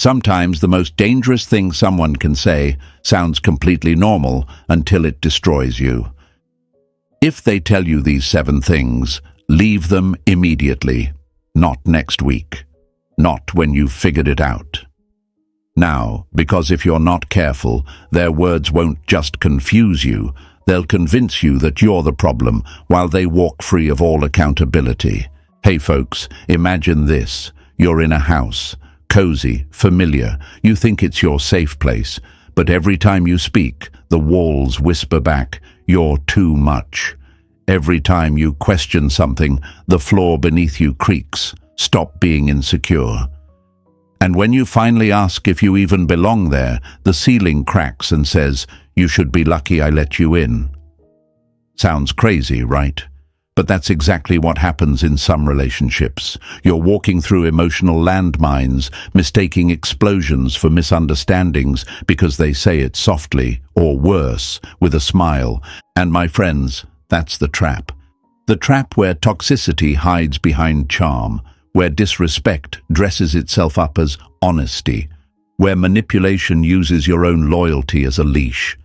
Sometimes the most dangerous thing someone can say sounds completely normal until it destroys you. If they tell you these 7 things, leave them immediately, not next week, not when you've figured it out. Now, because if you're not careful, their words won't just confuse you, they'll convince you that you're the problem while they walk free of all accountability. Hey folks, imagine this. You're in a house, cozy, familiar. You think it's your safe place, but every time you speak, the walls whisper back, "You're too much." Every time you question something, the floor beneath you creaks. Stop being insecure. And when you finally ask if you even belong there, the ceiling cracks and says, "You should be lucky I let you in." Sounds crazy, right? But that's exactly what happens in some relationships. You're walking through emotional landmines, mistaking explosions for misunderstandings because they say it softly, or worse, with a smile. And my friends, that's the trap. The trap where toxicity hides behind charm, where disrespect dresses itself up as honesty, where manipulation uses your own loyalty as a leash.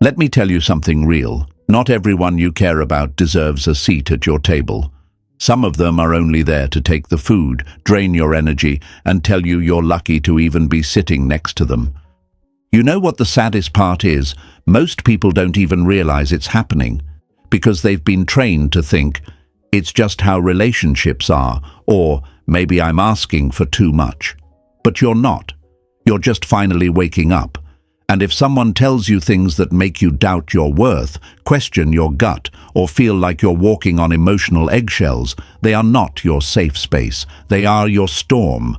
Let me tell you something real. Not everyone you care about deserves a seat at your table. Some of them are only there to take the food, drain your energy, and tell you you're lucky to even be sitting next to them. You know what the saddest part is? Most people don't even realize it's happening, because they've been trained to think, it's just how relationships are, or maybe I'm asking for too much. But you're not. You're just finally waking up. And if someone tells you things that make you doubt your worth, question your gut, or feel like you're walking on emotional eggshells, they are not your safe space. They are your storm.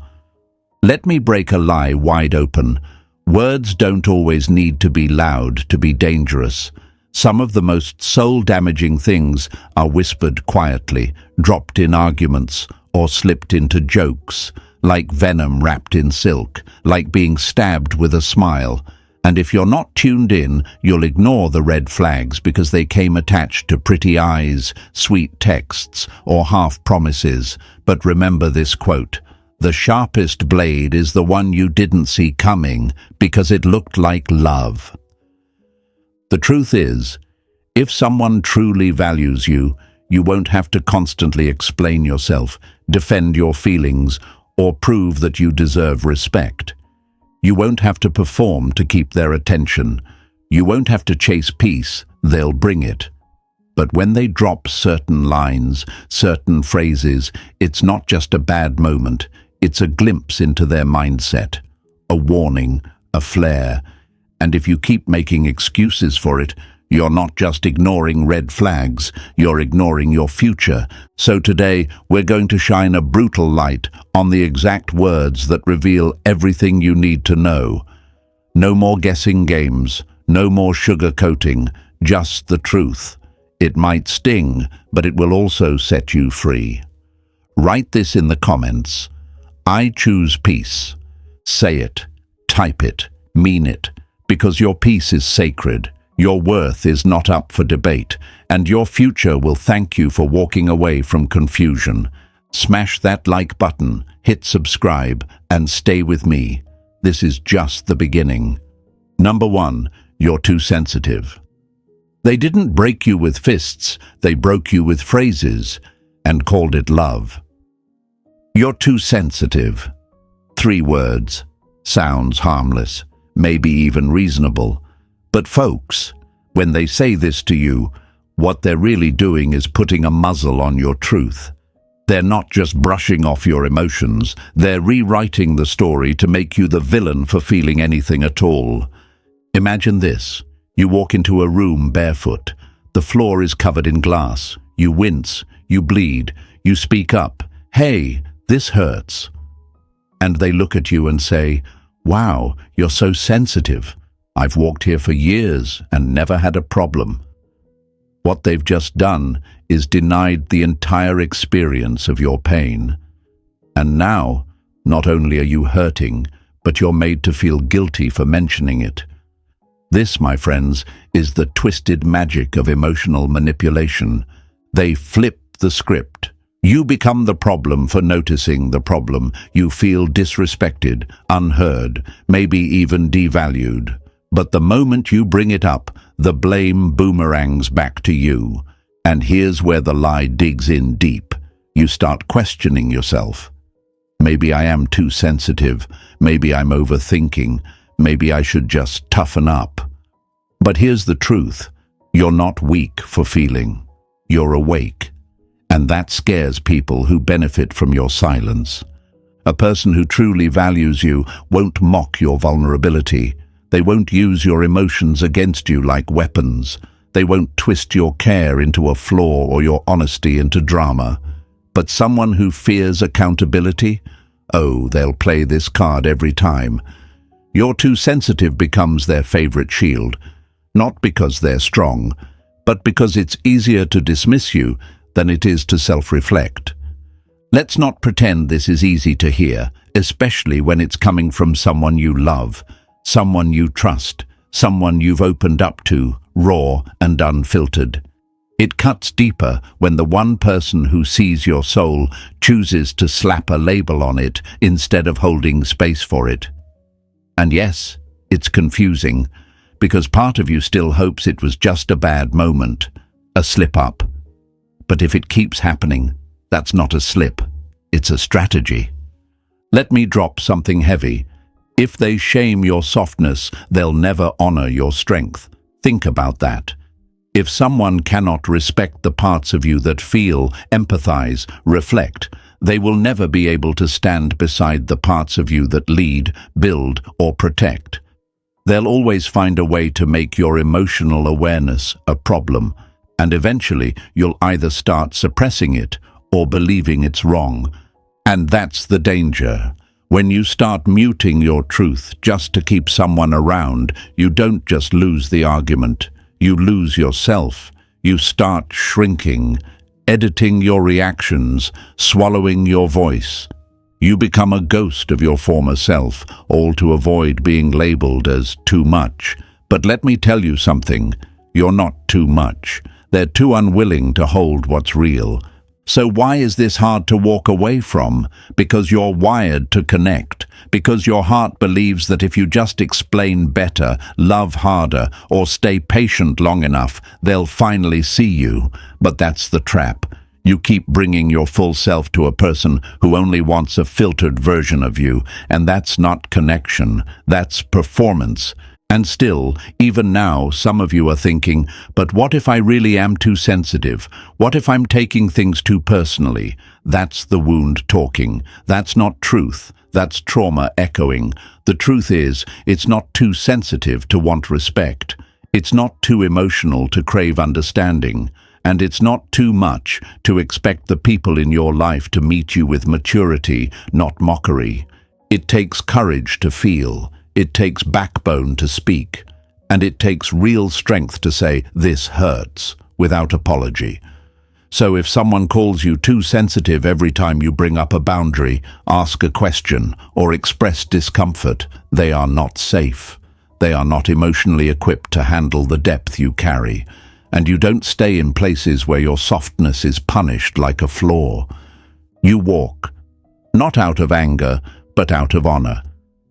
Let me break a lie wide open. Words don't always need to be loud to be dangerous. Some of the most soul-damaging things are whispered quietly, dropped in arguments, or slipped into jokes, like venom wrapped in silk, like being stabbed with a smile. And if you're not tuned in, you'll ignore the red flags because they came attached to pretty eyes, sweet texts, or half-promises. But remember this quote, "The sharpest blade is the one you didn't see coming because it looked like love." The truth is, if someone truly values you, you won't have to constantly explain yourself, defend your feelings, or prove that you deserve respect. You won't have to perform to keep their attention. You won't have to chase peace, they'll bring it. But when they drop certain lines, certain phrases, it's not just a bad moment, it's a glimpse into their mindset, a warning, a flare. And if you keep making excuses for it, you're not just ignoring red flags, you're ignoring your future. So today, we're going to shine a brutal light on the exact words that reveal everything you need to know. No more guessing games, no more sugarcoating, just the truth. It might sting, but it will also set you free. Write this in the comments. I choose peace. Say it, type it, mean it. Because your peace is sacred, your worth is not up for debate, and your future will thank you for walking away from confusion. Smash that like button, hit subscribe, and stay with me. This is just the beginning. Number 1, you're too sensitive. They didn't break you with fists, they broke you with phrases, and called it love. You're too sensitive. 3 words. Sounds harmless. Maybe even reasonable. But folks, when they say this to you, what they're really doing is putting a muzzle on your truth. They're not just brushing off your emotions, they're rewriting the story to make you the villain for feeling anything at all. Imagine this. You walk into a room barefoot. The floor is covered in glass. You wince, you bleed, you speak up. Hey, this hurts. And they look at you and say, "Wow, you're so sensitive. I've walked here for years and never had a problem." What they've just done is denied the entire experience of your pain. And now, not only are you hurting, but you're made to feel guilty for mentioning it. This, my friends, is the twisted magic of emotional manipulation. They flip the script. You become the problem for noticing the problem. You feel disrespected, unheard, maybe even devalued. But the moment you bring it up, the blame boomerangs back to you. And here's where the lie digs in deep. You start questioning yourself. Maybe I am too sensitive. Maybe I'm overthinking. Maybe I should just toughen up. But here's the truth. You're not weak for feeling. You're awake. And that scares people who benefit from your silence. A person who truly values you won't mock your vulnerability. They won't use your emotions against you like weapons. They won't twist your care into a flaw or your honesty into drama. But someone who fears accountability, oh, they'll play this card every time. You're too sensitive becomes their favorite shield, not because they're strong, but because it's easier to dismiss you than it is to self-reflect. Let's not pretend this is easy to hear, especially when it's coming from someone you love, someone you trust, someone you've opened up to, raw and unfiltered. It cuts deeper when the one person who sees your soul chooses to slap a label on it instead of holding space for it. And yes, it's confusing, because part of you still hopes it was just a bad moment, a slip-up. But if it keeps happening, that's not a slip, it's a strategy. Let me drop something heavy. If they shame your softness, they'll never honor your strength. Think about that. If someone cannot respect the parts of you that feel, empathize, reflect, they will never be able to stand beside the parts of you that lead, build, or protect. They'll always find a way to make your emotional awareness a problem, and eventually you'll either start suppressing it or believing it's wrong. And that's the danger. When you start muting your truth just to keep someone around, you don't just lose the argument, you lose yourself. You start shrinking, editing your reactions, swallowing your voice. You become a ghost of your former self, all to avoid being labeled as too much. But let me tell you something, you're not too much. They're too unwilling to hold what's real. So why is this hard to walk away from? Because you're wired to connect. Because your heart believes that if you just explain better, love harder, or stay patient long enough, they'll finally see you. But that's the trap. You keep bringing your full self to a person who only wants a filtered version of you, and that's not connection, that's performance. And still, even now, some of you are thinking, but what if I really am too sensitive? What if I'm taking things too personally? That's the wound talking. That's not truth. That's trauma echoing. The truth is, it's not too sensitive to want respect. It's not too emotional to crave understanding. And it's not too much to expect the people in your life to meet you with maturity, not mockery. It takes courage to feel. It takes backbone to speak, and it takes real strength to say, "This hurts," without apology. So if someone calls you too sensitive every time you bring up a boundary, ask a question, or express discomfort, they are not safe. They are not emotionally equipped to handle the depth you carry. And you don't stay in places where your softness is punished like a flaw. You walk, not out of anger, but out of honor.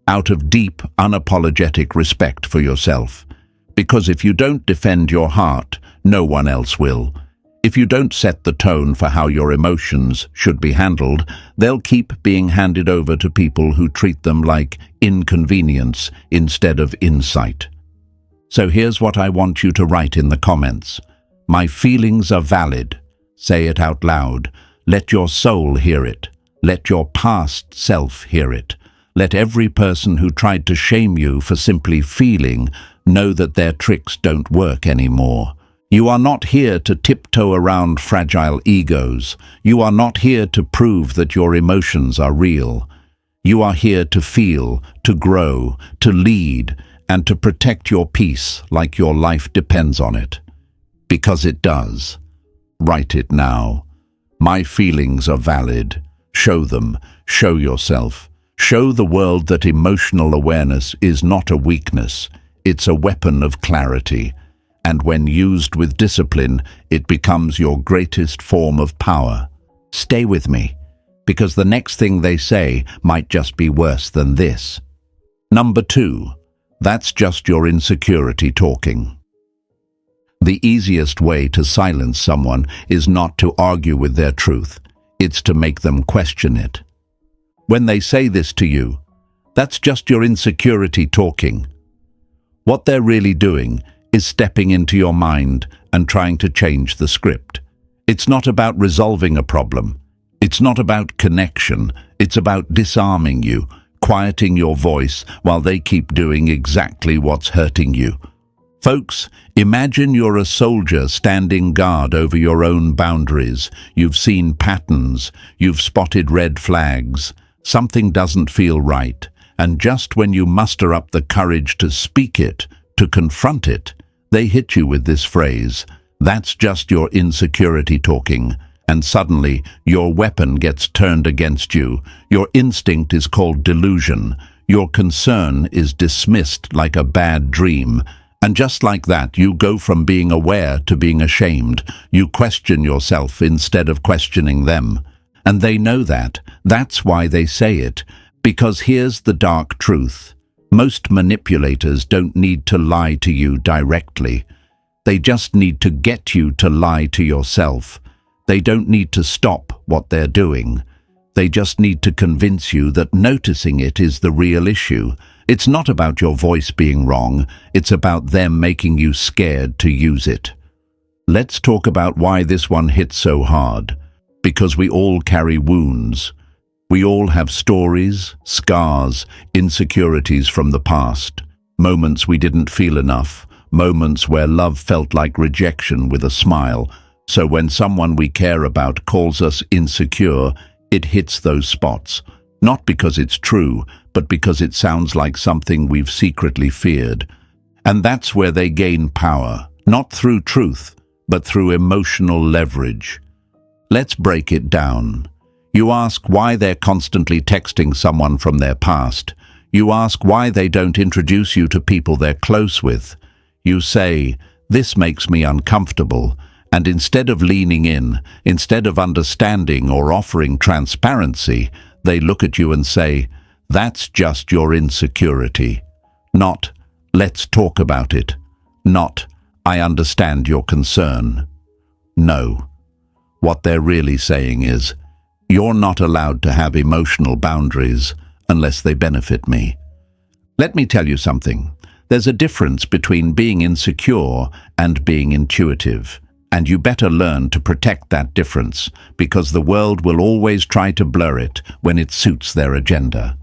Out of deep, unapologetic respect for yourself. Because if you don't defend your heart, no one else will. If you don't set the tone for how your emotions should be handled, they'll keep being handed over to people who treat them like inconvenience instead of insight. So here's what I want you to write in the comments. My feelings are valid. Say it out loud. Let your soul hear it. Let your past self hear it. Let every person who tried to shame you for simply feeling know that their tricks don't work anymore. You are not here to tiptoe around fragile egos. You are not here to prove that your emotions are real. You are here to feel, to grow, to lead, and to protect your peace like your life depends on it. Because it does. Write it now. My feelings are valid. Show them. Show yourself. Show the world that emotional awareness is not a weakness, it's a weapon of clarity. And when used with discipline, it becomes your greatest form of power. Stay with me, because the next thing they say might just be worse than this. Number 2, that's just your insecurity talking. The easiest way to silence someone is not to argue with their truth. It's to make them question it. When they say this to you, that's just your insecurity talking. What they're really doing is stepping into your mind and trying to change the script. It's not about resolving a problem. It's not about connection. It's about disarming you, quieting your voice while they keep doing exactly what's hurting you. Folks, imagine you're a soldier standing guard over your own boundaries. You've seen patterns. You've spotted red flags. Something doesn't feel right. And just when you muster up the courage to speak it, to confront it, they hit you with this phrase, "That's just your insecurity talking." And suddenly, your weapon gets turned against you. Your instinct is called delusion. Your concern is dismissed like a bad dream. And just like that, you go from being aware to being ashamed. You question yourself instead of questioning them. And they know that. That's why they say it. Because here's the dark truth. Most manipulators don't need to lie to you directly. They just need to get you to lie to yourself. They don't need to stop what they're doing. They just need to convince you that noticing it is the real issue. It's not about your voice being wrong. It's about them making you scared to use it. Let's talk about why this one hits so hard. Because we all carry wounds. We all have stories, scars, insecurities from the past. Moments we didn't feel enough. Moments where love felt like rejection with a smile. So when someone we care about calls us insecure, it hits those spots. Not because it's true, but because it sounds like something we've secretly feared. And that's where they gain power, not through truth, but through emotional leverage. Let's break it down. You ask why they're constantly texting someone from their past. You ask why they don't introduce you to people they're close with. You say, "This makes me uncomfortable." And instead of leaning in, instead of understanding or offering transparency, they look at you and say, "That's just your insecurity." Not, "Let's talk about it." Not, "I understand your concern." No. What they're really saying is, "You're not allowed to have emotional boundaries unless they benefit me." Let me tell you something. There's a difference between being insecure and being intuitive. And you better learn to protect that difference, because the world will always try to blur it when it suits their agenda.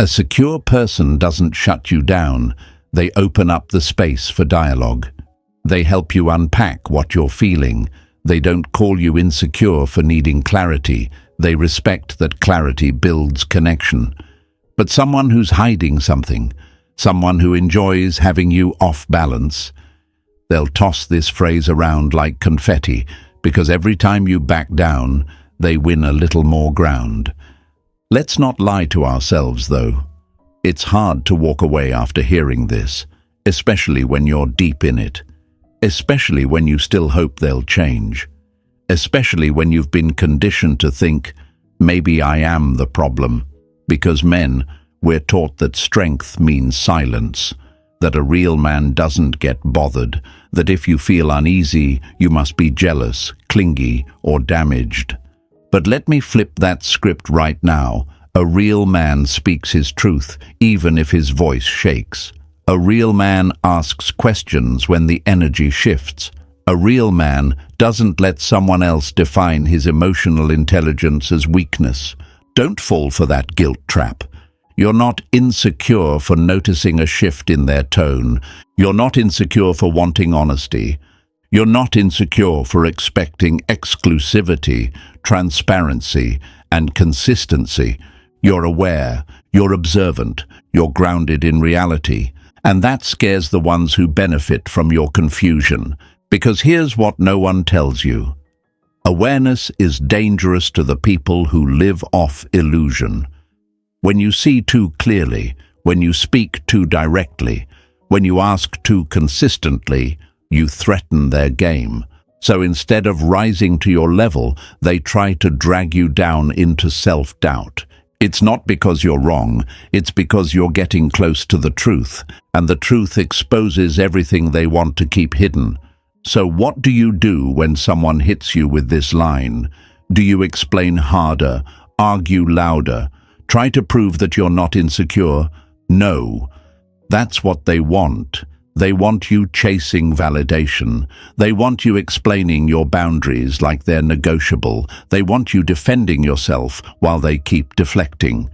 A secure person doesn't shut you down. They open up the space for dialogue. They help you unpack what you're feeling. They don't call you insecure for needing clarity. They respect that clarity builds connection. But someone who's hiding something, someone who enjoys having you off balance, they'll toss this phrase around like confetti, because every time you back down, they win a little more ground. Let's not lie to ourselves, though. It's hard to walk away after hearing this, especially when you're deep in it. Especially when you still hope they'll change. Especially when you've been conditioned to think, maybe I am the problem. Because men, we're taught that strength means silence. That a real man doesn't get bothered, that if you feel uneasy, you must be jealous, clingy, or damaged. But let me flip that script right now. A real man speaks his truth, even if his voice shakes. A real man asks questions when the energy shifts. A real man doesn't let someone else define his emotional intelligence as weakness. Don't fall for that guilt trap. You're not insecure for noticing a shift in their tone. You're not insecure for wanting honesty. You're not insecure for expecting exclusivity, transparency, and consistency. You're aware, you're observant, you're grounded in reality. And that scares the ones who benefit from your confusion. Because here's what no one tells you. Awareness is dangerous to the people who live off illusion. When you see too clearly, when you speak too directly, when you ask too consistently, you threaten their game. So instead of rising to your level, they try to drag you down into self-doubt. It's not because you're wrong, it's because you're getting close to the truth, and the truth exposes everything they want to keep hidden. So what do you do when someone hits you with this line? Do you explain harder, argue louder, try to prove that you're not insecure? No. That's what they want. They want you chasing validation. They want you explaining your boundaries like they're negotiable. They want you defending yourself while they keep deflecting.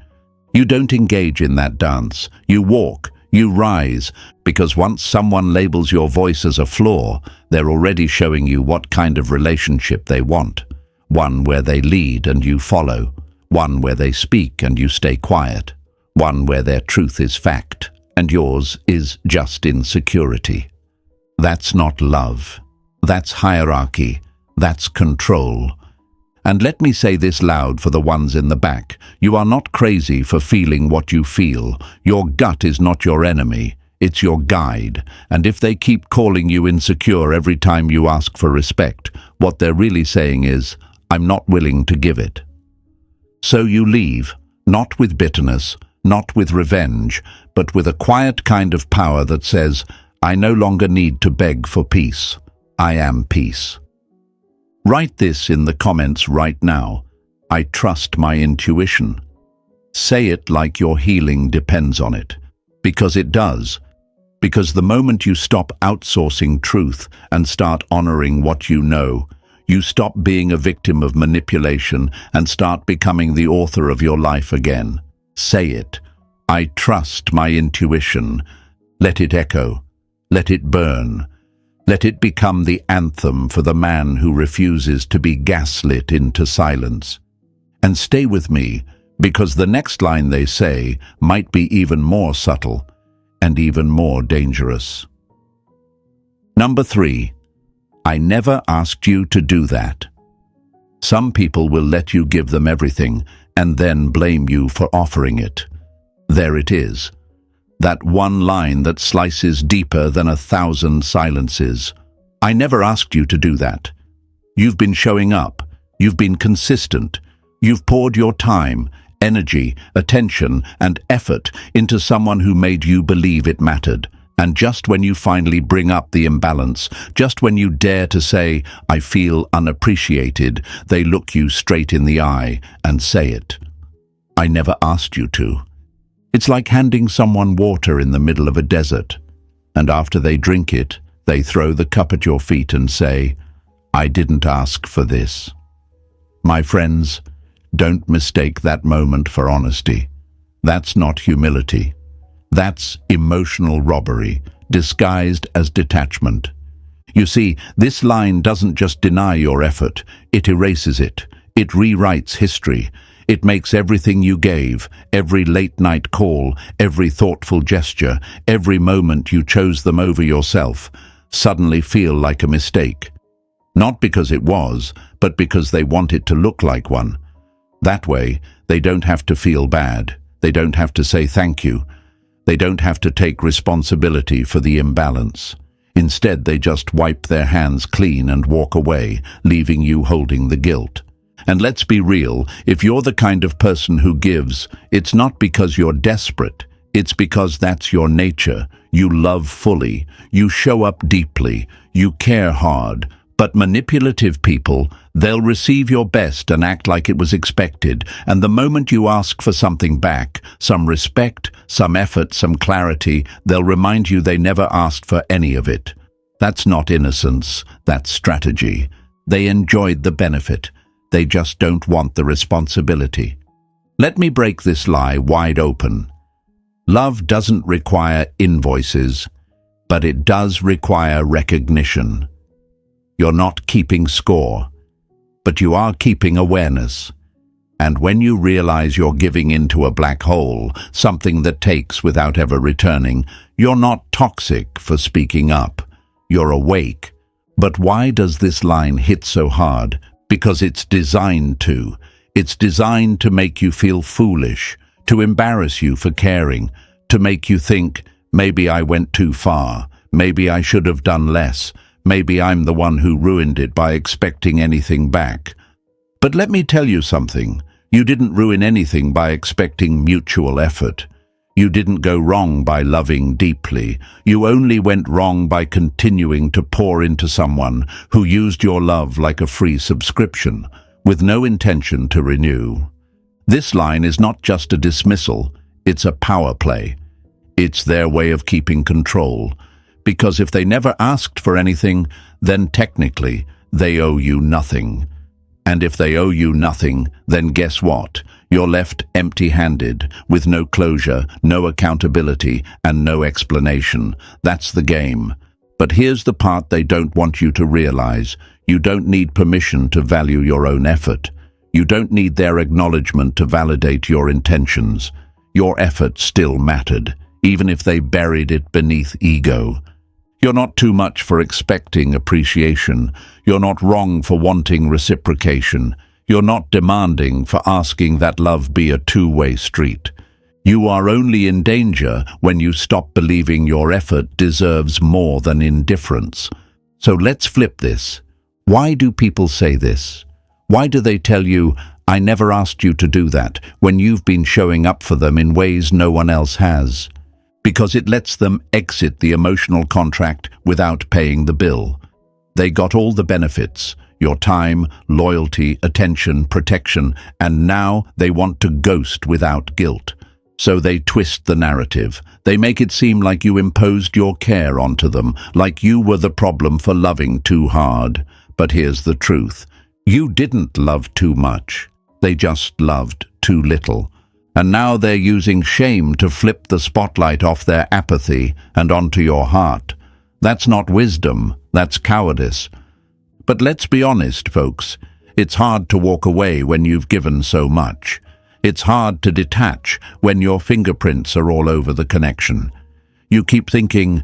You don't engage in that dance. You walk, you rise, because once someone labels your voice as a flaw, they're already showing you what kind of relationship they want. One where they lead and you follow. One where they speak and you stay quiet. One where their truth is fact and yours is just insecurity. That's not love. That's hierarchy. That's control. And let me say this loud for the ones in the back. You are not crazy for feeling what you feel. Your gut is not your enemy. It's your guide. And if they keep calling you insecure every time you ask for respect, what they're really saying is, I'm not willing to give it. So you leave, not with bitterness, not with revenge, but with a quiet kind of power that says, I no longer need to beg for peace. I am peace. Write this in the comments right now. I trust my intuition. Say it like your healing depends on it. Because it does. Because the moment you stop outsourcing truth and start honoring what you know, you stop being a victim of manipulation and start becoming the author of your life again. Say it. I trust my intuition. Let it echo. Let it burn. Let it become the anthem for the man who refuses to be gaslit into silence. And stay with me, because the next line they say might be even more subtle and even more dangerous. Number 3. I never asked you to do that. Some people will let you give them everything and then blame you for offering it. There it is. That one line that slices deeper than 1,000 silences. I never asked you to do that. You've been showing up. You've been consistent. You've poured your time, energy, attention, and effort into someone who made you believe it mattered. And just when you finally bring up the imbalance, just when you dare to say, I feel unappreciated, they look you straight in the eye and say it. I never asked you to. It's like handing someone water in the middle of a desert, and after they drink it, they throw the cup at your feet and say, I didn't ask for this. My friends, don't mistake that moment for honesty. That's not humility. That's emotional robbery, disguised as detachment. You see, this line doesn't just deny your effort, it erases it. It rewrites history. It makes everything you gave, every late-night call, every thoughtful gesture, every moment you chose them over yourself, suddenly feel like a mistake. Not because it was, but because they want it to look like one. That way, they don't have to feel bad. They don't have to say thank you. They don't have to take responsibility for the imbalance. Instead, they just wipe their hands clean and walk away, leaving you holding the guilt. And let's be real, if you're the kind of person who gives, it's not because you're desperate. It's because that's your nature. You love fully. You show up deeply. You care hard. But manipulative people, they'll receive your best and act like it was expected, and the moment you ask for something back, some respect, some effort, some clarity, they'll remind you they never asked for any of it. That's not innocence, that's strategy. They enjoyed the benefit. They just don't want the responsibility. Let me break this lie wide open. Love doesn't require invoices, but it does require recognition. You're not keeping score, but you are keeping awareness. And when you realize you're giving into a black hole, something that takes without ever returning, you're not toxic for speaking up. You're awake. But why does this line hit so hard? Because it's designed to. It's designed to make you feel foolish, to embarrass you for caring, to make you think, maybe I went too far, maybe I should have done less. Maybe I'm the one who ruined it by expecting anything back. But let me tell you something. You didn't ruin anything by expecting mutual effort. You didn't go wrong by loving deeply. You only went wrong by continuing to pour into someone who used your love like a free subscription, with no intention to renew. This line is not just a dismissal, it's a power play. It's their way of keeping control. Because if they never asked for anything, then technically they owe you nothing. And if they owe you nothing, then guess what? You're left empty-handed, with no closure, no accountability, and no explanation. That's the game. But here's the part they don't want you to realize. You don't need permission to value your own effort. You don't need their acknowledgement to validate your intentions. Your effort still mattered, even if they buried it beneath ego. You're not too much for expecting appreciation. You're not wrong for wanting reciprocation. You're not demanding for asking that love be a two-way street. You are only in danger when you stop believing your effort deserves more than indifference. So let's flip this. Why do people say this? Why do they tell you, "I never asked you to do that," when you've been showing up for them in ways no one else has? Because it lets them exit the emotional contract without paying the bill. They got all the benefits, your time, loyalty, attention, protection, and now they want to ghost without guilt. So they twist the narrative. They make it seem like you imposed your care onto them, like you were the problem for loving too hard. But here's the truth. You didn't love too much. They just loved too little. And now they're using shame to flip the spotlight off their apathy and onto your heart. That's not wisdom, that's cowardice. But let's be honest, folks. It's hard to walk away when you've given so much. It's hard to detach when your fingerprints are all over the connection. You keep thinking,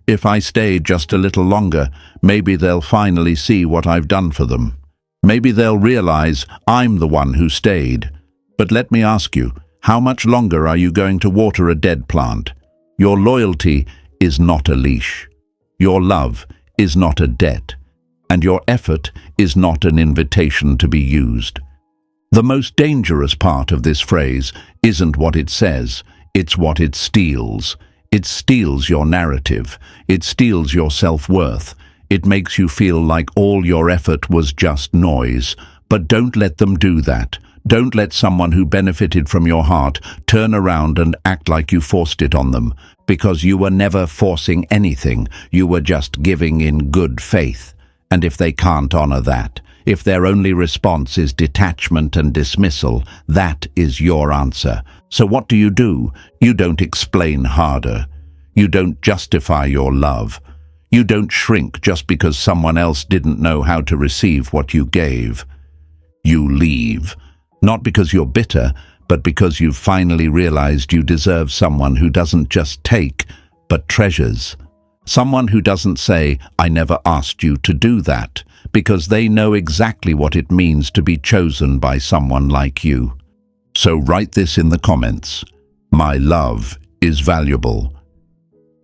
if I stay just a little longer, maybe they'll finally see what I've done for them. Maybe they'll realize I'm the one who stayed. But let me ask you, how much longer are you going to water a dead plant? Your loyalty is not a leash. Your love is not a debt. And your effort is not an invitation to be used. The most dangerous part of this phrase isn't what it says, it's what it steals. It steals your narrative. It steals your self-worth. It makes you feel like all your effort was just noise. But don't let them do that. Don't let someone who benefited from your heart turn around and act like you forced it on them, because you were never forcing anything. You were just giving in good faith. And if they can't honor that, if their only response is detachment and dismissal, that is your answer. So what do? You don't explain harder. You don't justify your love. You don't shrink just because someone else didn't know how to receive what you gave. You leave. Not because you're bitter, but because you've finally realized you deserve someone who doesn't just take, but treasures. Someone who doesn't say, "I never asked you to do that," because they know exactly what it means to be chosen by someone like you. So write this in the comments. My love is valuable.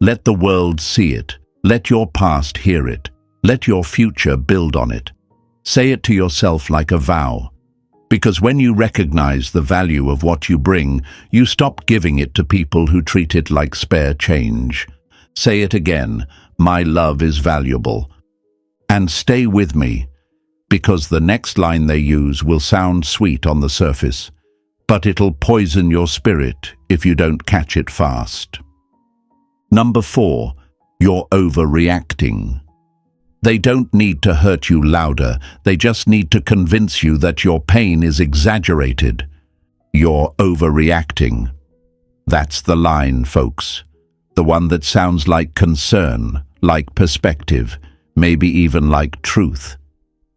Let the world see it. Let your past hear it. Let your future build on it. Say it to yourself like a vow. Because when you recognize the value of what you bring, you stop giving it to people who treat it like spare change. Say it again, my love is valuable. And stay with me, because the next line they use will sound sweet on the surface, but it'll poison your spirit if you don't catch it fast. Number 4, you're overreacting. They don't need to hurt you louder, they just need to convince you that your pain is exaggerated. You're overreacting. That's the line, folks. The one that sounds like concern, like perspective, maybe even like truth.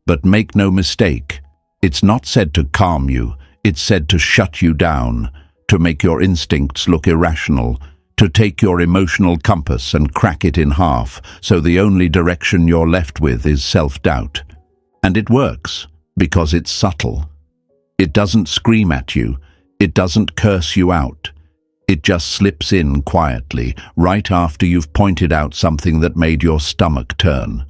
But make no mistake, it's not said to calm you, it's said to shut you down, to make your instincts look irrational, to take your emotional compass and crack it in half, so the only direction you're left with is self-doubt. And it works, because it's subtle. It doesn't scream at you, it doesn't curse you out. It just slips in quietly, right after you've pointed out something that made your stomach turn.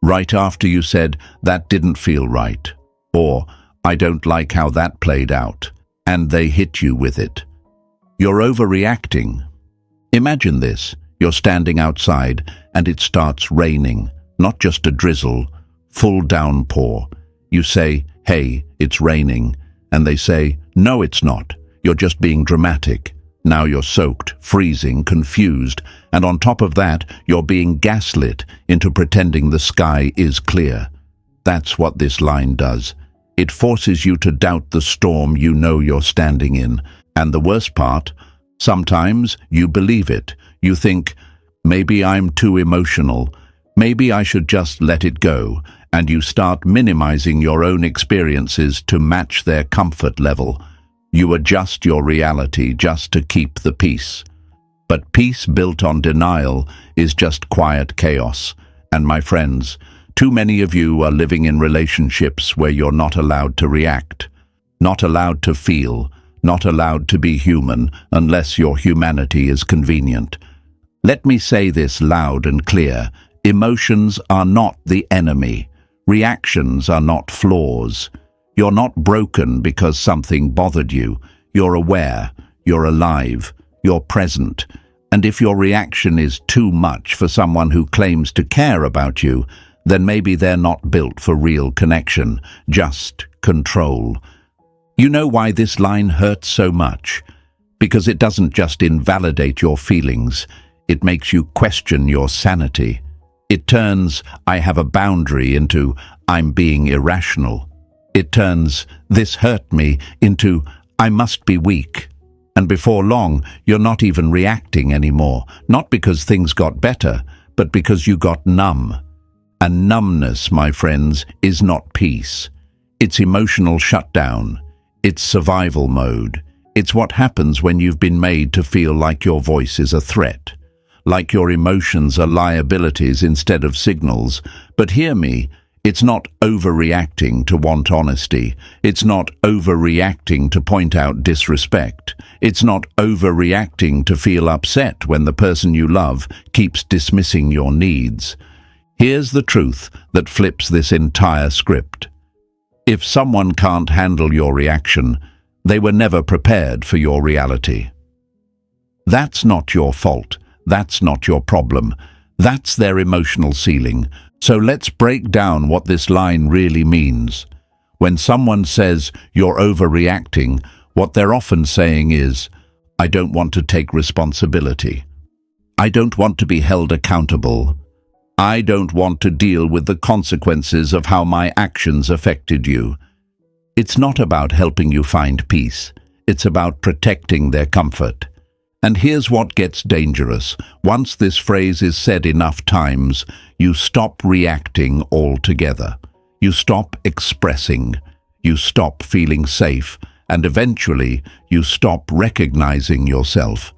right after you said, "That didn't feel right," or "I don't like how that played out," and they hit you with it. You're overreacting. Imagine this. You're standing outside and it starts raining, not just a drizzle, full downpour. You say, "Hey, it's raining," and they say, "No, it's not. You're just being dramatic." Now you're soaked, freezing, confused, and on top of that, you're being gaslit into pretending the sky is clear. That's what this line does. It forces you to doubt the storm you know you're standing in. And the worst part, sometimes you believe it. You think, maybe I'm too emotional. Maybe I should just let it go. And you start minimizing your own experiences to match their comfort level. You adjust your reality just to keep the peace. But peace built on denial is just quiet chaos. And my friends, too many of you are living in relationships where you're not allowed to react, not allowed to feel, not allowed to be human unless your humanity is convenient. Let me say this loud and clear. Emotions are not the enemy. Reactions are not flaws. You're not broken because something bothered you. You're aware, you're alive, you're present. And if your reaction is too much for someone who claims to care about you, then maybe they're not built for real connection, just control. You know why this line hurts so much? Because it doesn't just invalidate your feelings, it makes you question your sanity. It turns "I have a boundary" into "I'm being irrational." It turns "this hurt me" into "I must be weak." And before long, you're not even reacting anymore, not because things got better, but because you got numb. And numbness, my friends, is not peace. It's emotional shutdown. It's survival mode. It's what happens when you've been made to feel like your voice is a threat, like your emotions are liabilities instead of signals. But hear me, it's not overreacting to want honesty. It's not overreacting to point out disrespect. It's not overreacting to feel upset when the person you love keeps dismissing your needs. Here's the truth that flips this entire script. If someone can't handle your reaction, they were never prepared for your reality. That's not your fault. That's not your problem. That's their emotional ceiling. So let's break down what this line really means. When someone says you're overreacting, what they're often saying is, "I don't want to take responsibility. I don't want to be held accountable. I don't want to deal with the consequences of how my actions affected you." It's not about helping you find peace. It's about protecting their comfort. And here's what gets dangerous. Once this phrase is said enough times, you stop reacting altogether. You stop expressing. You stop feeling safe. And eventually, you stop recognizing yourself.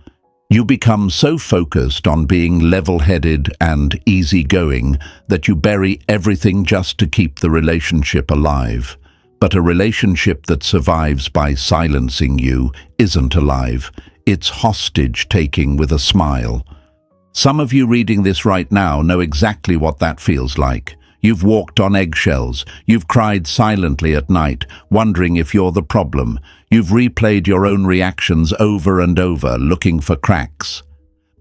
You become so focused on being level-headed and easygoing that you bury everything just to keep the relationship alive. But a relationship that survives by silencing you isn't alive. It's hostage-taking with a smile. Some of you reading this right now know exactly what that feels like. You've walked on eggshells. You've cried silently at night, wondering if you're the problem. You've replayed your own reactions over and over, looking for cracks.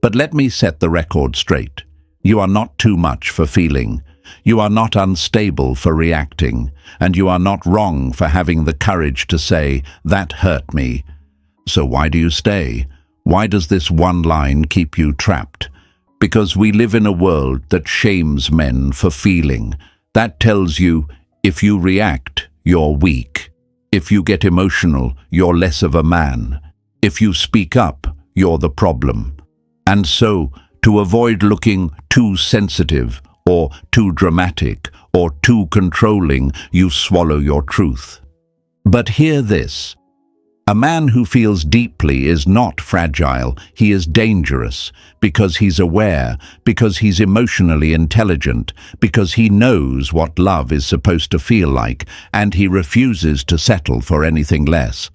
But let me set the record straight. You are not too much for feeling. You are not unstable for reacting. And you are not wrong for having the courage to say, "That hurt me." So why do you stay? Why does this one line keep you trapped? Because we live in a world that shames men for feeling. That tells you, if you react, you're weak. If you get emotional, you're less of a man. If you speak up, you're the problem. And so, to avoid looking too sensitive, or too dramatic, or too controlling, you swallow your truth. But hear this. A man who feels deeply is not fragile, he is dangerous, because he's aware, because he's emotionally intelligent, because he knows what love is supposed to feel like, and he refuses to settle for anything less.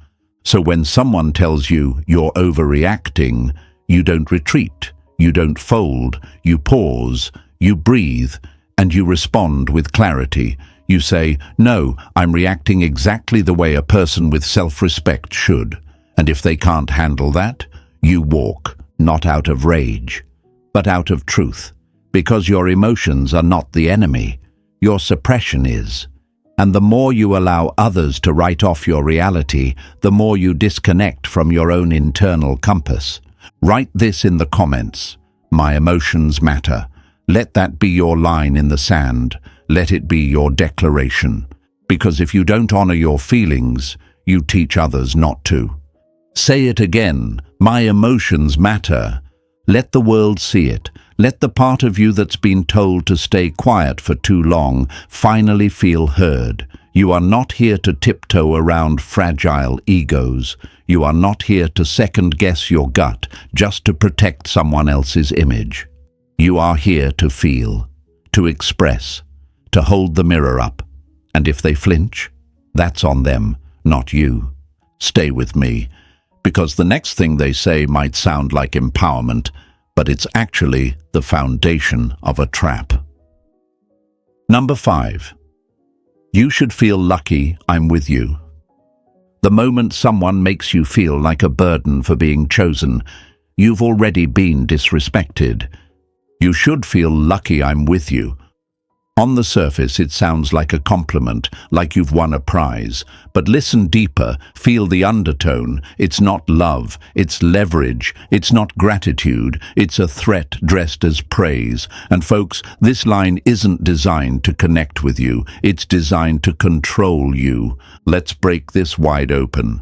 So when someone tells you you're overreacting, you don't retreat, you don't fold, you pause, you breathe, and you respond with clarity. You say, "No, I'm reacting exactly the way a person with self-respect should." And if they can't handle that, you walk, not out of rage, but out of truth, because your emotions are not the enemy. Your suppression is. And the more you allow others to write off your reality, the more you disconnect from your own internal compass. Write this in the comments. My emotions matter. Let that be your line in the sand. Let it be your declaration. Because if you don't honor your feelings, you teach others not to. Say it again. My emotions matter. Let the world see it. Let the part of you that's been told to stay quiet for too long finally feel heard. You are not here to tiptoe around fragile egos. You are not here to second-guess your gut just to protect someone else's image. You are here to feel, to express, to hold the mirror up. And if they flinch, that's on them, not you. Stay with me, because the next thing they say might sound like empowerment, but it's actually the foundation of a trap. Number 5. You should feel lucky I'm with you. The moment someone makes you feel like a burden for being chosen, you've already been disrespected. You should feel lucky I'm with you. On the surface, it sounds like a compliment, like you've won a prize. But listen deeper, feel the undertone. It's not love, it's leverage. It's not gratitude, it's a threat dressed as praise. And folks, this line isn't designed to connect with you. It's designed to control you. Let's break this wide open.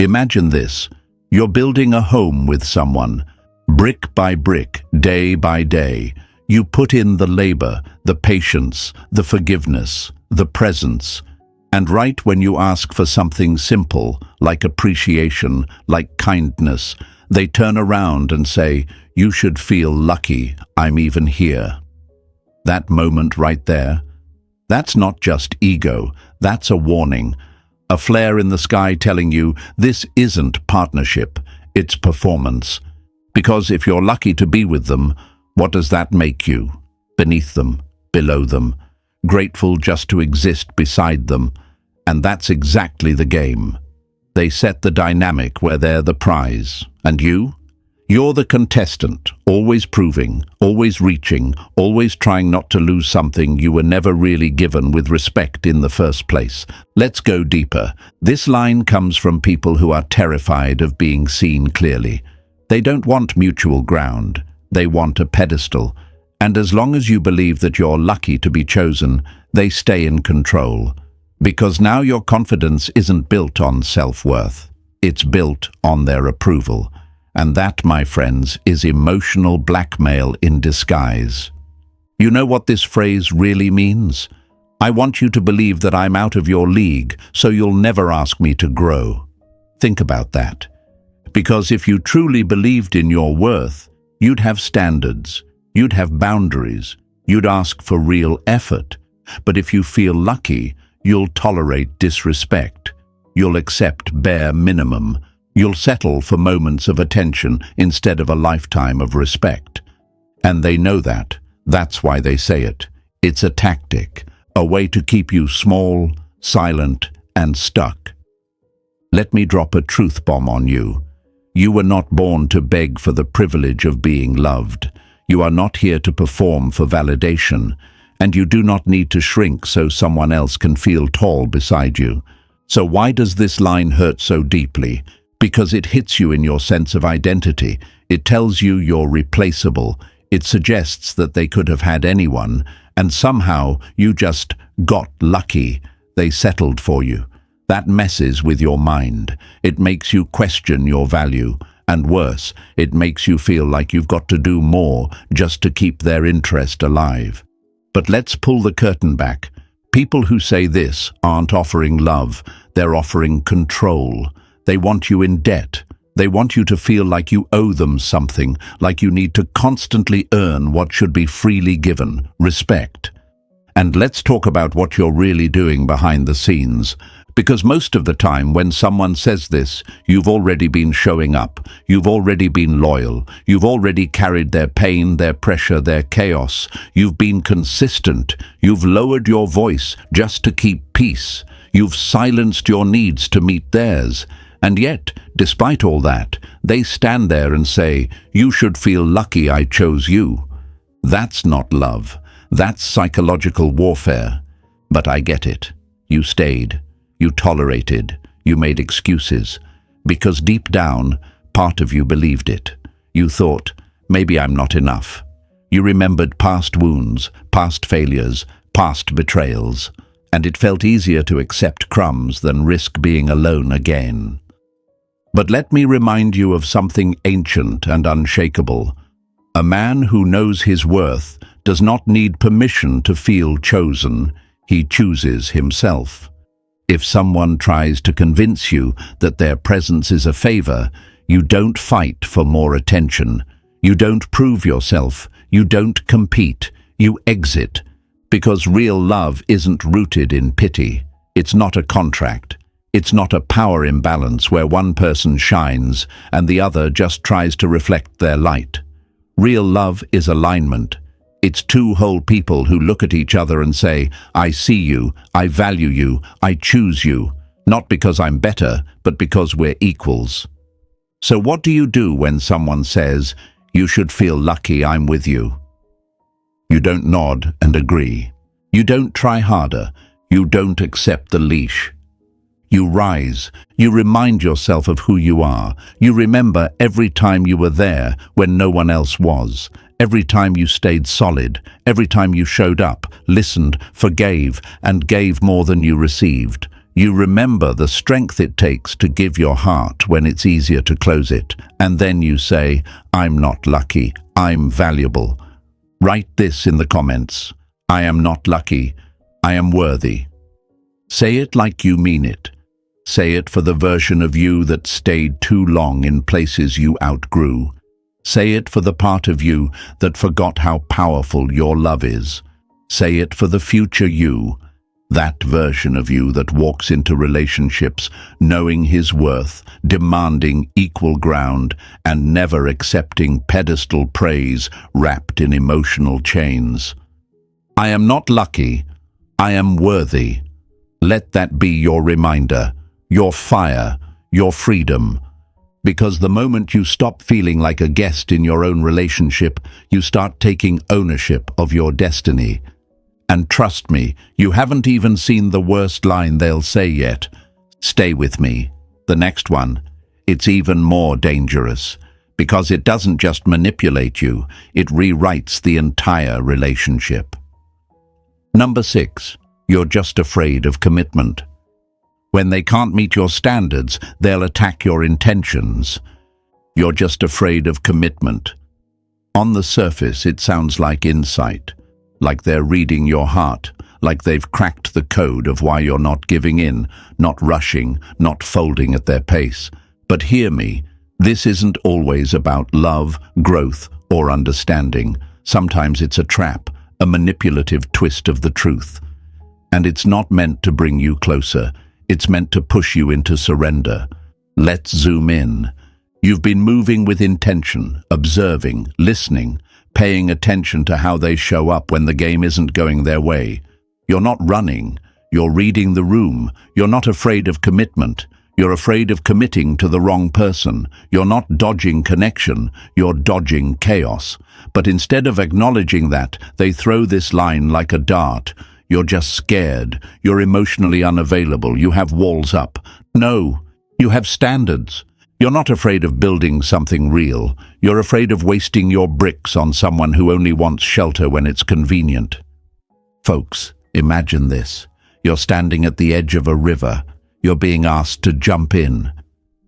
Imagine this. You're building a home with someone. Brick by brick, day by day. You put in the labor, the patience, the forgiveness, the presence. And right when you ask for something simple, like appreciation, like kindness, they turn around and say, "You should feel lucky I'm even here." That moment right there, that's not just ego, that's a warning. A flare in the sky telling you this isn't partnership, it's performance. Because if you're lucky to be with them, what does that make you? Beneath them, below them, grateful just to exist beside them. And that's exactly the game. They set the dynamic where they're the prize. And you? You're the contestant, always proving, always reaching, always trying not to lose something you were never really given with respect in the first place. Let's go deeper. This line comes from people who are terrified of being seen clearly. They don't want mutual ground. They want a pedestal, and as long as you believe that you're lucky to be chosen, they stay in control. Because now your confidence isn't built on self-worth, it's built on their approval. And that, my friends, is emotional blackmail in disguise. You know what this phrase really means? I want you to believe that I'm out of your league, so you'll never ask me to grow. Think about that. Because if you truly believed in your worth, you'd have standards, you'd have boundaries, you'd ask for real effort. But if you feel lucky, you'll tolerate disrespect. You'll accept bare minimum. You'll settle for moments of attention instead of a lifetime of respect. And they know that. That's why they say it. It's a tactic, a way to keep you small, silent, and stuck. Let me drop a truth bomb on you. You were not born to beg for the privilege of being loved. You are not here to perform for validation, and you do not need to shrink so someone else can feel tall beside you. So why does this line hurt so deeply? Because it hits you in your sense of identity. It tells you you're replaceable. It suggests that they could have had anyone, and somehow you just got lucky. They settled for you. That messes with your mind. It makes you question your value. And worse, it makes you feel like you've got to do more just to keep their interest alive. But let's pull the curtain back. People who say this aren't offering love. They're offering control. They want you in debt. They want you to feel like you owe them something, like you need to constantly earn what should be freely given, respect. And let's talk about what you're really doing behind the scenes. Because most of the time when someone says this, you've already been showing up, you've already been loyal, you've already carried their pain, their pressure, their chaos, you've been consistent, you've lowered your voice just to keep peace, you've silenced your needs to meet theirs. And yet, despite all that, they stand there and say, "You should feel lucky I chose you." That's not love. That's psychological warfare. But I get it. You stayed. You tolerated. You made excuses. Because deep down, part of you believed it. You thought, maybe I'm not enough. You remembered past wounds, past failures, past betrayals. And it felt easier to accept crumbs than risk being alone again. But let me remind you of something ancient and unshakable. A man who knows his worth does not need permission to feel chosen. He chooses himself. If someone tries to convince you that their presence is a favor, you don't fight for more attention. You don't prove yourself. You don't compete. You exit. Because real love isn't rooted in pity. It's not a contract. It's not a power imbalance where one person shines and the other just tries to reflect their light. Real love is alignment. It's two whole people who look at each other and say, "I see you, I value you, I choose you," not because I'm better, but because we're equals. So what do you do when someone says, "You should feel lucky I'm with you"? You don't nod and agree. You don't try harder. You don't accept the leash. You rise. You remind yourself of who you are. You remember every time you were there when no one else was. Every time you stayed solid. Every time you showed up, listened, forgave, and gave more than you received. You remember the strength it takes to give your heart when it's easier to close it. And then you say, "I'm not lucky. I'm valuable." Write this in the comments. I am not lucky. I am worthy. Say it like you mean it. Say it for the version of you that stayed too long in places you outgrew. Say it for the part of you that forgot how powerful your love is. Say it for the future you, that version of you that walks into relationships knowing his worth, demanding equal ground, and never accepting pedestal praise wrapped in emotional chains. I am not lucky. I am worthy. Let that be your reminder, your fire, your freedom. Because the moment you stop feeling like a guest in your own relationship, you start taking ownership of your destiny. And trust me, you haven't even seen the worst line they'll say yet. Stay with me. The next one, it's even more dangerous. Because it doesn't just manipulate you, it rewrites the entire relationship. Number 6, you're just afraid of commitment. When they can't meet your standards, they'll attack your intentions. You're just afraid of commitment. On the surface, it sounds like insight, like they're reading your heart, like they've cracked the code of why you're not giving in, not rushing, not folding at their pace. But hear me, this isn't always about love, growth, or understanding. Sometimes it's a trap, a manipulative twist of the truth. And it's not meant to bring you closer. It's meant to push you into surrender. Let's zoom in. You've been moving with intention, observing, listening, paying attention to how they show up when the game isn't going their way. You're not running. You're reading the room. You're not afraid of commitment. You're afraid of committing to the wrong person. You're not dodging connection. You're dodging chaos. But instead of acknowledging that, they throw this line like a dart. You're just scared. You're emotionally unavailable. You have walls up. No, you have standards. You're not afraid of building something real. You're afraid of wasting your bricks on someone who only wants shelter when it's convenient. Folks, imagine this. You're standing at the edge of a river. You're being asked to jump in.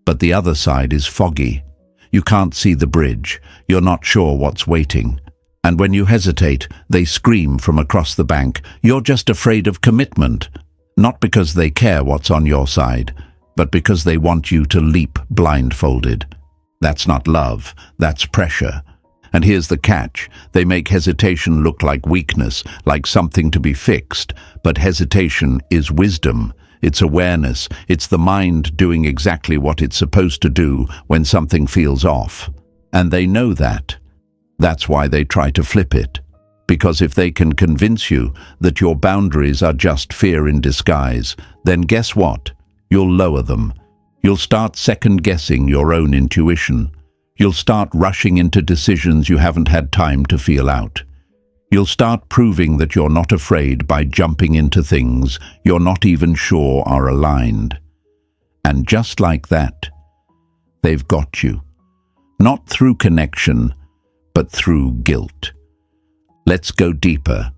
But the other side is foggy. You can't see the bridge. You're not sure what's waiting. And when you hesitate, they scream from across the bank, "You're just afraid of commitment." Not because they care what's on your side, but because they want you to leap blindfolded. That's not love, that's pressure. And here's the catch. They make hesitation look like weakness, like something to be fixed. But hesitation is wisdom. it's awareness, it's the mind doing exactly what it's supposed to do when something feels off. And they know that. That's why they try to flip it. Because if they can convince you that your boundaries are just fear in disguise, then guess what? You'll lower them. You'll start second-guessing your own intuition. You'll start rushing into decisions you haven't had time to feel out. You'll start proving that you're not afraid by jumping into things you're not even sure are aligned. And just like that, they've got you. Not through connection, but through guilt. Let's go deeper.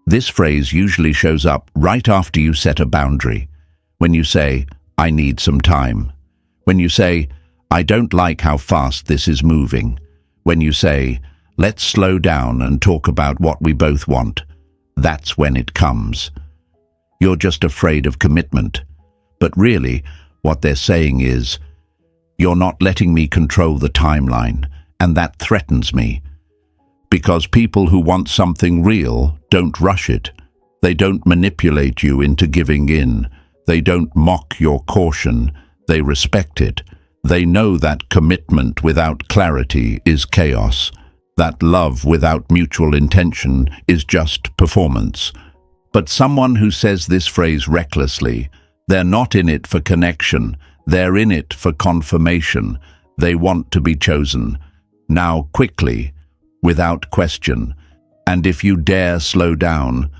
This phrase usually shows up right after you set a boundary. When you say, I need some time. When you say, I don't like how fast this is moving. When you say, let's slow down and talk about what we both want. That's when it comes. You're just afraid of commitment. But really, what they're saying is, you're not letting me control the timeline, and that threatens me. Because people who want something real don't rush it. They don't manipulate you into giving in. They don't mock your caution. They respect it. They know that commitment without clarity is chaos. That love without mutual intention is just performance. But someone who says this phrase recklessly, they're not in it for connection. They're in it for confirmation. They want to be chosen. Now quickly, without question. And if you dare slow down,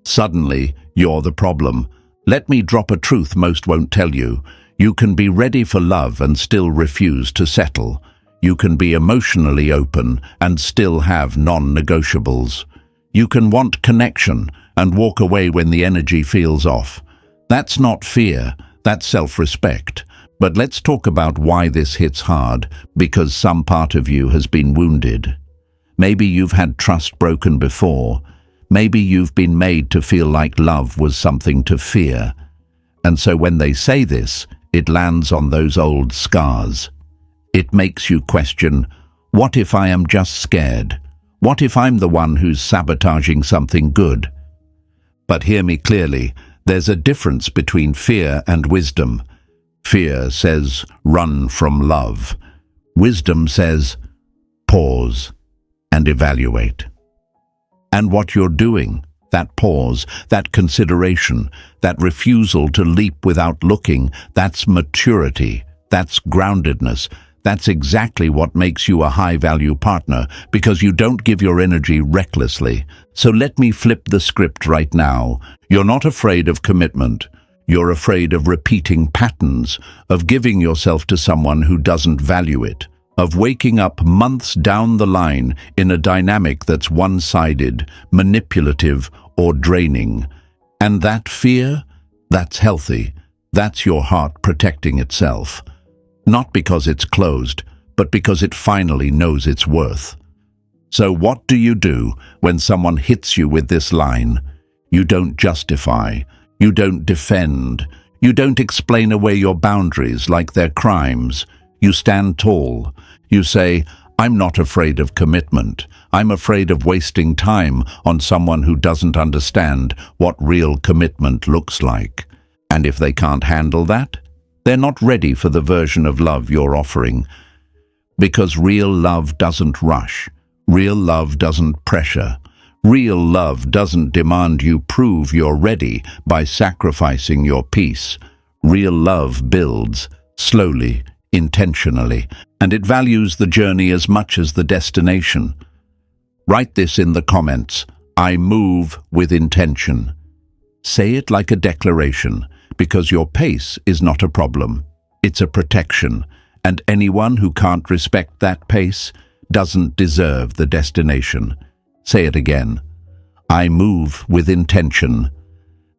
suddenly you're the problem. Let me drop a truth most won't tell you. You can be ready for love and still refuse to settle. You can be emotionally open and still have non-negotiables. You can want connection and walk away when the energy feels off. That's not fear, that's self-respect. But let's talk about why this hits hard, because some part of you has been wounded. Maybe you've had trust broken before. Maybe you've been made to feel like love was something to fear. And so when they say this, it lands on those old scars. It makes you question, what if I am just scared? What if I'm the one who's sabotaging something good? But hear me clearly, there's a difference between fear and wisdom. Fear says, run from love. Wisdom says, pause and evaluate. And what you're doing, that pause, that consideration, that refusal to leap without looking, that's maturity, that's groundedness. That's exactly what makes you a high-value partner, because you don't give your energy recklessly. So let me flip the script right now. You're not afraid of commitment. You're afraid of repeating patterns, of giving yourself to someone who doesn't value it, of waking up months down the line in a dynamic that's one-sided, manipulative, or draining. And that fear, that's healthy. That's your heart protecting itself. Not because it's closed, but because it finally knows its worth. So what do you do when someone hits you with this line? You don't justify. You don't defend. You don't explain away your boundaries like they're crimes. You stand tall. You say, I'm not afraid of commitment. I'm afraid of wasting time on someone who doesn't understand what real commitment looks like. And if they can't handle that, they're not ready for the version of love you're offering. Because real love doesn't rush. Real love doesn't pressure. Real love doesn't demand you prove you're ready by sacrificing your peace. Real love builds, slowly, intentionally, and it values the journey as much as the destination. Write this in the comments. I move with intention. Say it like a declaration, because your pace is not a problem. It's a protection, and anyone who can't respect that pace doesn't deserve the destination. Say it again. I move with intention.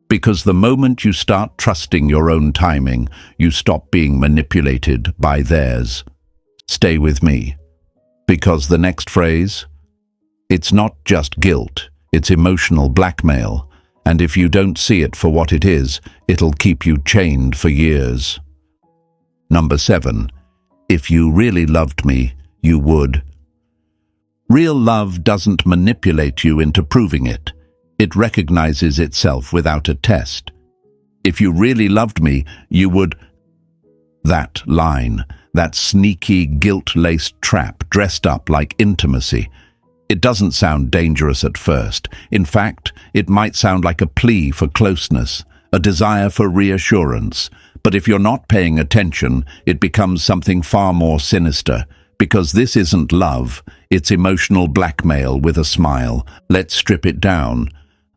Because the moment you start trusting your own timing, you stop being manipulated by theirs. Stay with me. Because the next phrase, it's not just guilt, it's emotional blackmail. And if you don't see it for what it is, it'll keep you chained for years. Number 7. If you really loved me, you would. Real love doesn't manipulate you into proving it. It recognizes itself without a test. If you really loved me, you would... That line, that sneaky, guilt-laced trap dressed up like intimacy. It doesn't sound dangerous at first. In fact, it might sound like a plea for closeness, a desire for reassurance. But if you're not paying attention, it becomes something far more sinister. Because this isn't love, it's emotional blackmail with a smile. Let's strip it down.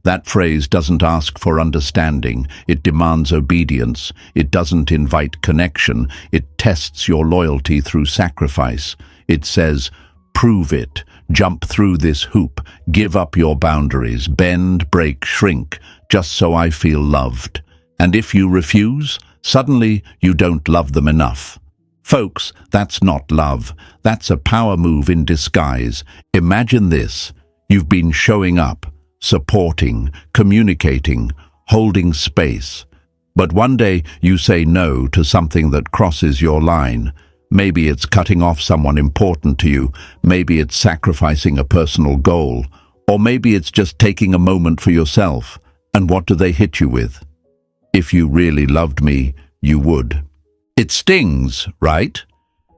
That phrase doesn't ask for understanding. It demands obedience. It doesn't invite connection. It tests your loyalty through sacrifice. It says, prove it. Jump through this hoop. Give up your boundaries. Bend, break, shrink, just so I feel loved. And if you refuse, suddenly you don't love them enough. Folks, that's not love. That's a power move in disguise. Imagine this. You've been showing up, supporting, communicating, holding space. But one day you say no to something that crosses your line. Maybe it's cutting off someone important to you. Maybe it's sacrificing a personal goal. Or maybe it's just taking a moment for yourself. And what do they hit you with? If you really loved me, you would. It stings, right?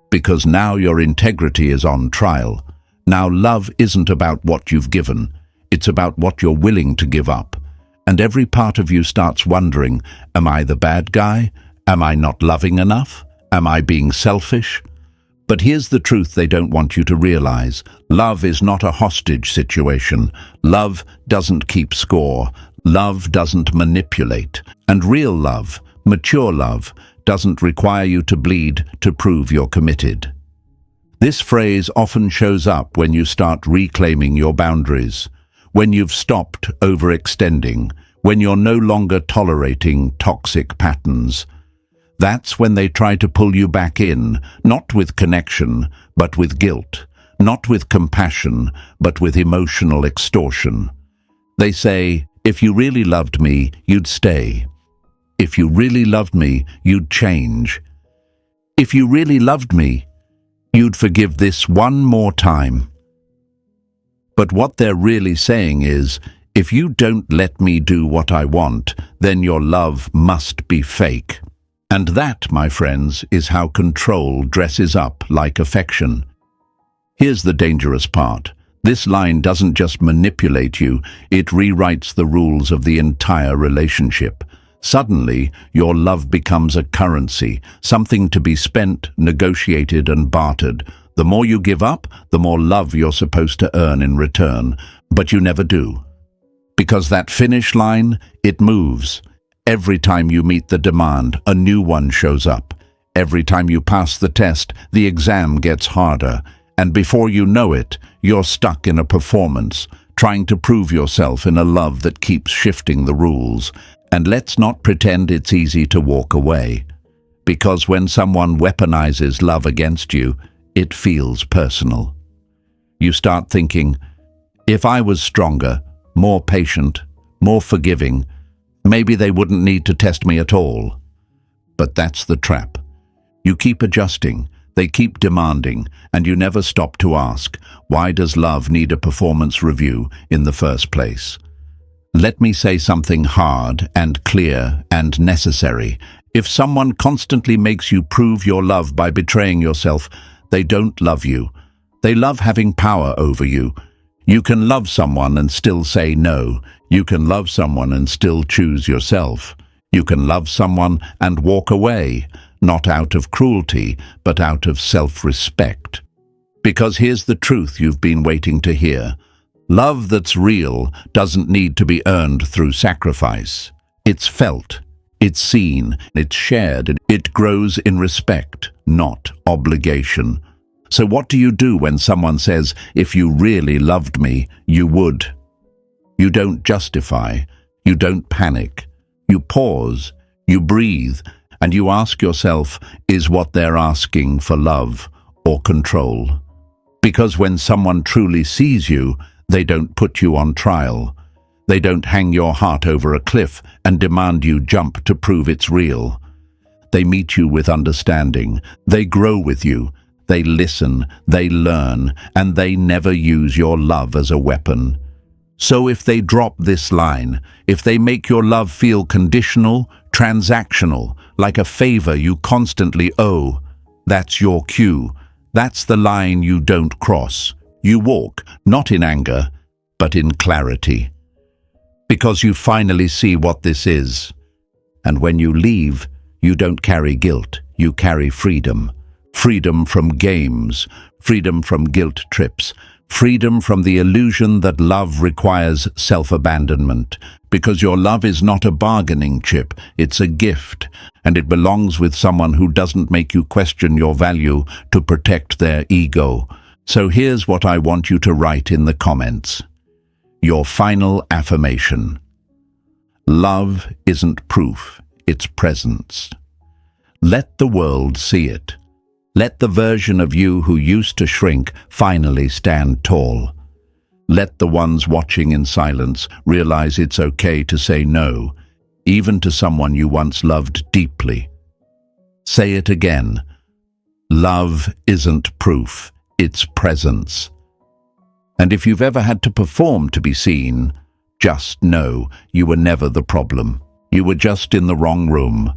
Because now your integrity is on trial. Now love isn't about what you've given. It's about what you're willing to give up. And every part of you starts wondering, am I the bad guy? Am I not loving enough? Am I being selfish? But here's the truth they don't want you to realize. Love is not a hostage situation. Love doesn't keep score. Love doesn't manipulate. And real love, mature love, doesn't require you to bleed to prove you're committed. This phrase often shows up when you start reclaiming your boundaries, when you've stopped overextending, when you're no longer tolerating toxic patterns. That's when they try to pull you back in, not with connection, but with guilt, not with compassion, but with emotional extortion. They say, if you really loved me, you'd stay. If you really loved me, you'd change. If you really loved me, you'd forgive this one more time. But what they're really saying is, if you don't let me do what I want, then your love must be fake. And that, my friends, is how control dresses up like affection. Here's the dangerous part. This line doesn't just manipulate you, it rewrites the rules of the entire relationship. Suddenly, your love becomes a currency, something to be spent, negotiated, and bartered. The more you give up, the more love you're supposed to earn in return. But you never do. Because that finish line, it moves. Every time you meet the demand, a new one shows up. Every time you pass the test, the exam gets harder. And before you know it, you're stuck in a performance, trying to prove yourself in a love that keeps shifting the rules. And let's not pretend it's easy to walk away. Because when someone weaponizes love against you, it feels personal. You start thinking, if I was stronger, more patient, more forgiving, maybe they wouldn't need to test me at all. But that's the trap. You keep adjusting, they keep demanding, and you never stop to ask, why does love need a performance review in the first place? Let me say something hard and clear and necessary. If someone constantly makes you prove your love by betraying yourself, they don't love you. They love having power over you. You can love someone and still say no. You can love someone and still choose yourself. You can love someone and walk away, not out of cruelty, but out of self-respect. Because here's the truth you've been waiting to hear. Love that's real doesn't need to be earned through sacrifice. It's felt, it's seen, it's shared, it grows in respect, not obligation. So what do you do when someone says, if you really loved me, you would? You don't justify, you don't panic. You pause, you breathe, and you ask yourself, is what they're asking for love or control? Because when someone truly sees you, they don't put you on trial. They don't hang your heart over a cliff and demand you jump to prove it's real. They meet you with understanding. They grow with you. They listen, they learn, and they never use your love as a weapon. So if they drop this line, if they make your love feel conditional, Transactional, like a favor you constantly owe. That's your cue. That's the line you don't cross. You walk, not in anger, but in clarity. Because you finally see what this is. And when you leave, you don't carry guilt, you carry freedom. Freedom from games, freedom from guilt trips, freedom from the illusion that love requires self-abandonment. Because your love is not a bargaining chip, it's a gift, and it belongs with someone who doesn't make you question your value to protect their ego. So here's what I want you to write in the comments. Your final affirmation. Love isn't proof, it's presence. Let the world see it. Let the version of you who used to shrink finally stand tall. Let the ones watching in silence realize it's okay to say no, even to someone you once loved deeply. Say it again. Love isn't proof, it's presence. And if you've ever had to perform to be seen, just know you were never the problem. You were just in the wrong room.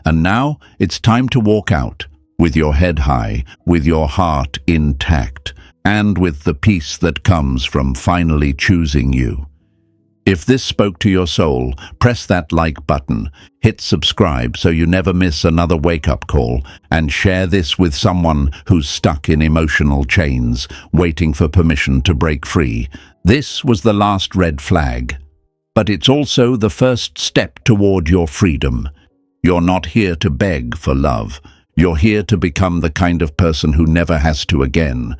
And now it's time to walk out, with your head high, with your heart intact, and with the peace that comes from finally choosing you. If this spoke to your soul, press that like button, hit subscribe so you never miss another wake-up call, and share this with someone who's stuck in emotional chains, waiting for permission to break free. This was the last red flag, but it's also the first step toward your freedom. You're not here to beg for love. You're here to become the kind of person who never has to again.